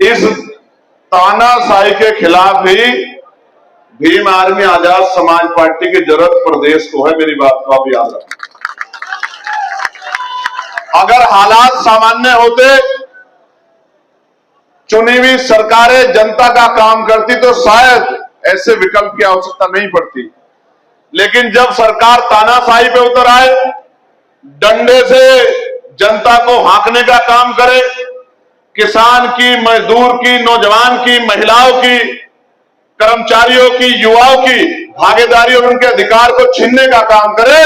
इस तानाशाही के खिलाफ ही भीम आर्मी आजाद समाज पार्टी की जरूरत प्रदेश को है। मेरी बात को आप याद रखें। अगर हालात सामान्य होते, चुनी हुई सरकारें जनता का काम करती तो शायद ऐसे विकल्प की आवश्यकता नहीं पड़ती। लेकिन जब सरकार तानाशाही पे उतर आए, डंडे से जनता को हाँकने का काम करे, किसान की, मजदूर की, नौजवान की, महिलाओं की, कर्मचारियों की, युवाओं की भागीदारी और उनके अधिकार को छीनने का काम करे,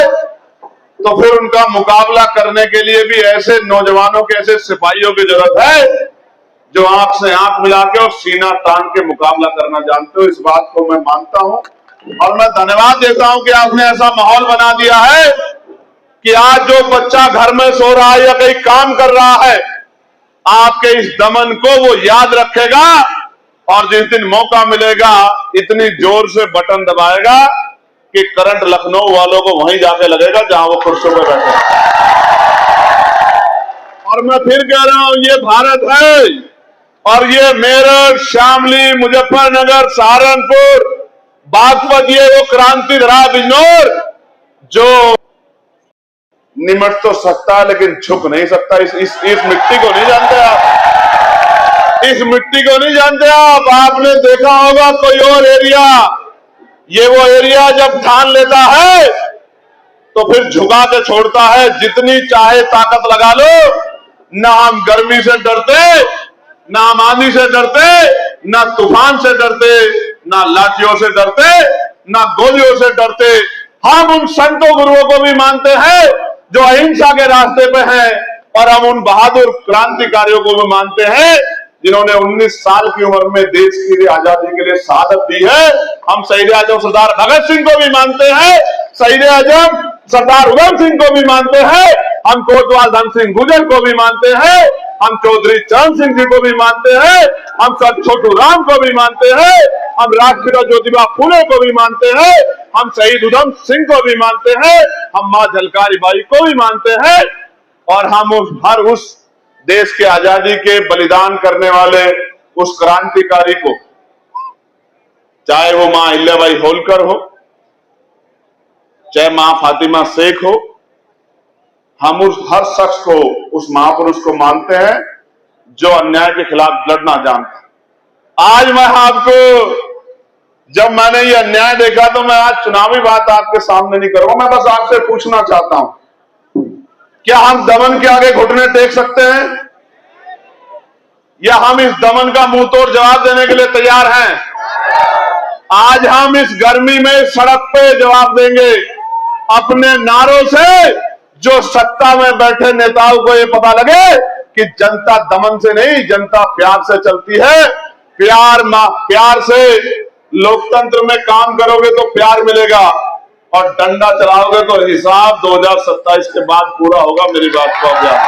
तो फिर उनका मुकाबला करने के लिए भी ऐसे नौजवानों के, ऐसे सिपाहियों की जरूरत है जो आंख से आंख मिला के और सीना तान के मुकाबला करना जानते हो। इस बात को मैं मानता हूं और मैं धन्यवाद देता हूं कि आपने ऐसा माहौल बना दिया है कि आज जो बच्चा घर में सो रहा है या कहीं काम कर रहा है, आपके इस दमन को वो याद रखेगा और जिस दिन मौका मिलेगा इतनी जोर से बटन दबाएगा कि करंट लखनऊ वालों को वहीं जाके लगेगा जहां वो कुर्सियों पर बैठे। और मैं फिर कह रहा हूं, ये भारत है और ये मेरठ, शामली, मुजफ्फरनगर, सहारनपुर, बागपत, ये वो क्रांति धरा बिजनौर जो निमट तो सकता है लेकिन झुक नहीं सकता। इस मिट्टी को नहीं जानते आप, इस मिट्टी को नहीं जानते आप। आपने देखा होगा कोई और एरिया, ये वो एरिया जब ठान लेता है तो फिर झुका के छोड़ता है। जितनी चाहे ताकत लगा लो, ना हम गर्मी से डरते, ना हम आंधी से डरते, ना तूफान से डरते, ना लाठियों से डरते, ना गोलियों से डरते। हम उन संतों गुरुओं को भी मानते हैं जो अहिंसा के रास्ते पे हैं और हम उन बहादुर क्रांतिकारियों को भी मानते हैं जिन्होंने 19 साल की उम्र में देश के लिए, आजादी के लिए शहादत दी है। हम शहीद आजम सरदार भगत सिंह को भी मानते हैं, शहीद आजम सरदार उधम सिंह को भी मानते हैं, हम कोतवाल धन सिंह गुर्जर को भी मानते हैं, हम चौधरी चरण सिंह जी को भी मानते हैं, हम सर छोटू राम को भी मानते हैं, हम राष्ट्रपिता ज्योतिबा फुले को भी मानते हैं, हम शहीद उधम सिंह को भी मानते हैं, हम मां झलकारी बाई को भी मानते हैं और हम हर उस देश के आजादी के बलिदान करने वाले उस क्रांतिकारी को, चाहे वो मां अहिल्याबाई होलकर हो, चाहे मां फातिमा शेख हो, हम उस हर शख्स को, उस महापुरुष को मानते हैं जो अन्याय के खिलाफ लड़ना जानता है। आज मैं आपको, जब मैंने ये अन्याय देखा तो मैं आज चुनावी बात आपके सामने नहीं करूंगा। मैं बस आपसे पूछना चाहता हूं, क्या हम दमन के आगे घुटने टेक सकते हैं या हम इस दमन का मुंह तोड़ जवाब देने के लिए तैयार हैं? आज हम इस गर्मी में सड़क पे जवाब देंगे अपने नारों से, जो सत्ता में बैठे नेताओं को ये पता लगे कि जनता दमन से नहीं, जनता प्यार से चलती है। प्यार से लोकतंत्र में काम करोगे तो प्यार मिलेगा और डंडा चलाओगे तो हिसाब 2027 के बाद पूरा होगा। मेरी बात को आप याद।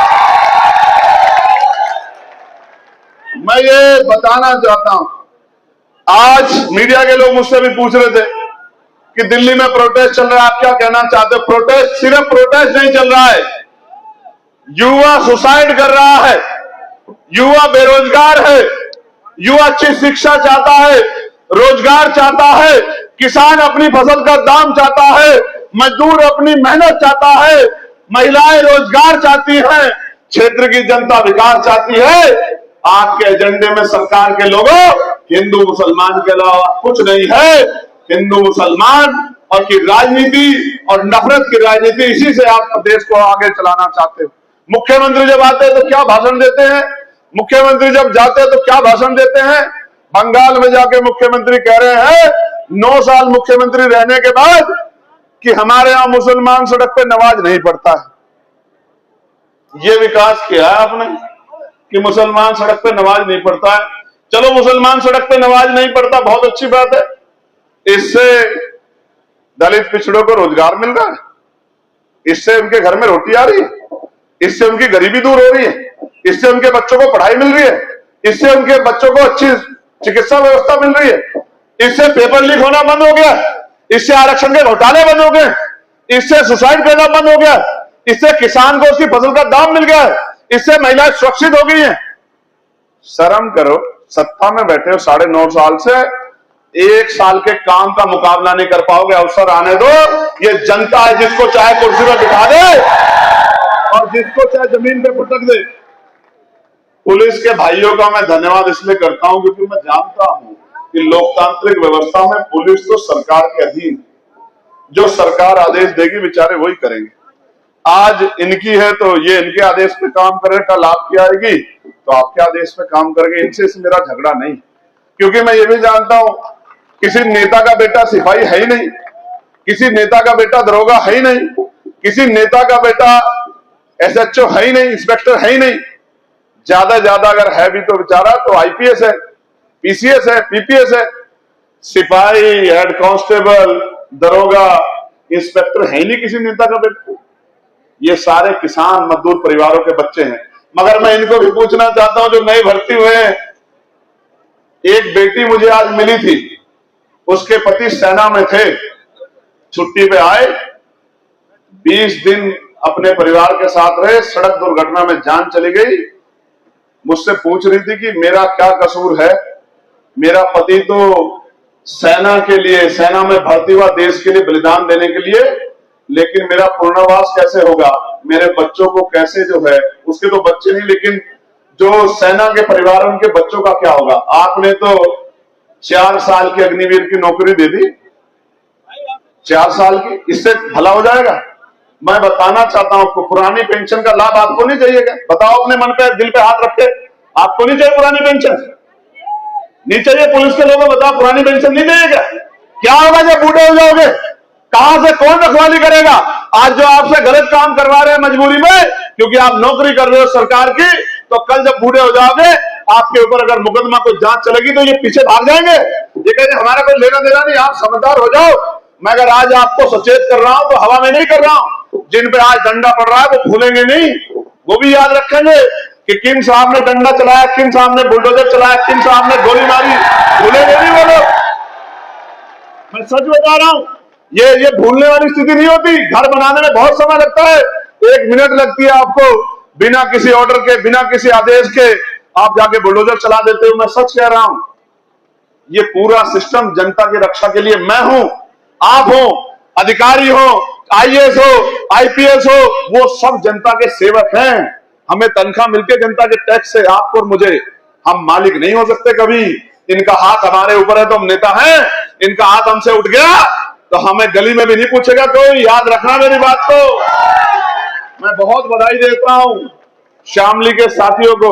मैं ये बताना चाहता हूं, आज मीडिया के लोग मुझसे भी पूछ रहे थे कि दिल्ली में प्रोटेस्ट चल रहा है, आप क्या कहना चाहते हो? प्रोटेस्ट सिर्फ प्रोटेस्ट नहीं चल रहा है, युवा सुसाइड कर रहा है, युवा बेरोजगार है, युवा अच्छी शिक्षा चाहता है, रोजगार चाहता है, किसान अपनी फसल का दाम चाहता है, मजदूर अपनी मेहनत चाहता है, महिलाएं रोजगार चाहती हैं, क्षेत्र की जनता विकास चाहती है। आपके एजेंडे में सरकार के लोगों हिंदू मुसलमान के अलावा कुछ नहीं है। हिंदू मुसलमान और की राजनीति और नफरत की राजनीति, इसी से आप देश को आगे चलाना चाहते हो। मुख्यमंत्री जब आते हैं तो क्या भाषण देते हैं, मुख्यमंत्री जब जाते हैं तो क्या भाषण देते हैं। बंगाल में जाके मुख्यमंत्री कह रहे हैं 9 साल मुख्यमंत्री रहने के बाद कि हमारे यहां मुसलमान सड़क पे नमाज नहीं पढ़ता है। ये विकास किया है आपने कि मुसलमान सड़क पे नमाज नहीं पढ़ता है। चलो, मुसलमान सड़क पे नमाज नहीं पढ़ता, बहुत अच्छी बात है, इससे दलित पिछड़ों को रोजगार मिल रहा है, इससे उनके घर में रोटी आ रही है, इससे उनकी गरीबी दूर हो रही है, इससे उनके बच्चों को पढ़ाई मिल रही है, इससे उनके बच्चों को अच्छी चिकित्सा व्यवस्था मिल रही है, इससे पेपर लीक होना बंद हो गया, इससे आरक्षण के घोटाले बंद हो गए, इससे सुसाइड करना बंद हो गया, इससे किसान को उसकी फसल का दाम मिल गया, इससे महिलाएं सुरक्षित हो गई हैं। शर्म करो। सत्ता में बैठे हो 9.5 साल से, 1 साल के काम का मुकाबला नहीं कर पाओगे। अवसर आने दो, ये जनता है, जिसको चाहे कुर्सी पर बिठा दे और जिसको चाहे जमीन पे पटक दे। पुलिस के भाइयों का मैं धन्यवाद इसलिए करता हूं क्योंकि मैं जानता हूं कि लोकतांत्रिक व्यवस्था में पुलिस तो सरकार के अधीन, जो सरकार आदेश देगी बेचारे वही करेंगे। आज इनकी है तो ये इनके आदेश पे काम करे, कल आपकी आएगी तो आपके आदेश पे काम करेंगे। इनसे मेरा झगड़ा नहीं, क्योंकि मैं ये भी जानता हूं किसी नेता का बेटा सिपाही है ही नहीं, किसी नेता का बेटा दरोगा है ही नहीं, किसी नेता का बेटा SHO है ही नहीं, इंस्पेक्टर है ही नहीं। ज्यादा अगर है भी तो बेचारा तो IPS है, PCS है, PPS है। सिपाही, हेड कांस्टेबल, दरोगा, इंस्पेक्टर है ही नहीं किसी नेता का बेटा। ये सारे किसान मजदूर परिवारों के बच्चे हैं। मगर मैं इनको भी पूछना चाहता हूं जो नए भर्ती हुए हैं। एक बेटी मुझे आज मिली थी, उसके पति सेना में थे, छुट्टी पे आए, 20 दिन अपने परिवार के साथ रहे, सड़क दुर्घटना में जान चली गई। मुझसे पूछ रही थी कि मेरा क्या कसूर है, मेरा पति तो सेना के लिए, सेना में भर्ती हुआ देश के लिए बलिदान देने के लिए, लेकिन मेरा पुनर्वास कैसे होगा, मेरे बच्चों को कैसे जो है, उसके तो बच्चे नहीं लेकिन जो सेना के परिवार उनके बच्चों का क्या होगा। आपने तो 4 साल की अग्निवीर की नौकरी दे दी, 4 साल की, इससे भला हो जाएगा। मैं बताना चाहता हूं आपको, पुरानी पेंशन का लाभ आपको नहीं चाहिएगा? बताओ अपने मन पे, दिल पे हाथ रख के, आपको नहीं चाहिए पुरानी पेंशन? नहीं चाहिए? पुलिस के लोगों बताओ, पुरानी पेंशन नहीं चाहिए क्या होगा जब बूढ़े हो जाओगे? कहां से कौन रखवाली करेगा? आज जो आपसे गलत काम करवा रहे हैं मजबूरी में, क्योंकि आप नौकरी कर रहे हो सरकार की, तो कल जब बूढ़े हो जाओगे आपके ऊपर अगर मुकदमा कोई जांच चलेगी तो ये पीछे भाग जाएंगे, ये कहेंगे हमारा कोई लेना देना नहीं, आप समझदार हो जाओ। मैं अगर आज आपको सचेत कर रहा हूं तो हवा में नहीं कर रहा हूं। जिन पे आज डंडा पड़ रहा है वो भूलेंगे नहीं, वो भी याद रखेंगे कि किन साहब ने डंडा चलाया, किन साहब ने बुलडोजर चलाया, किन साहब ने गोली मारी, भूलेंगे नहीं वो लोग। मैं सच बता रहा हूं, ये भूलने वाली स्थिति नहीं होती। घर बनाने में बहुत समय लगता है, 1 मिनट लगती है आपको, बिना किसी ऑर्डर के, बिना किसी आदेश के आप जाके बुलडोजर चला देते हो। मैं सच कह रहा हूं, ये पूरा सिस्टम जनता की रक्षा के लिए। मैं हूं, आप हो, अधिकारी हो, IAS हो, IPS हो, वो सब जनता के सेवक हैं। हमें तनख्वाह मिलती है जनता के टैक्स से, आपको और मुझे। हम मालिक नहीं हो सकते कभी। इनका हाथ हमारे ऊपर है तो हम नेता हैं, इनका हाथ हमसे उठ गया तो हमें गली में भी नहीं पूछेगा कोई। याद रखना मेरी बात को। मैं बहुत बधाई देता हूं शामली के साथियों को,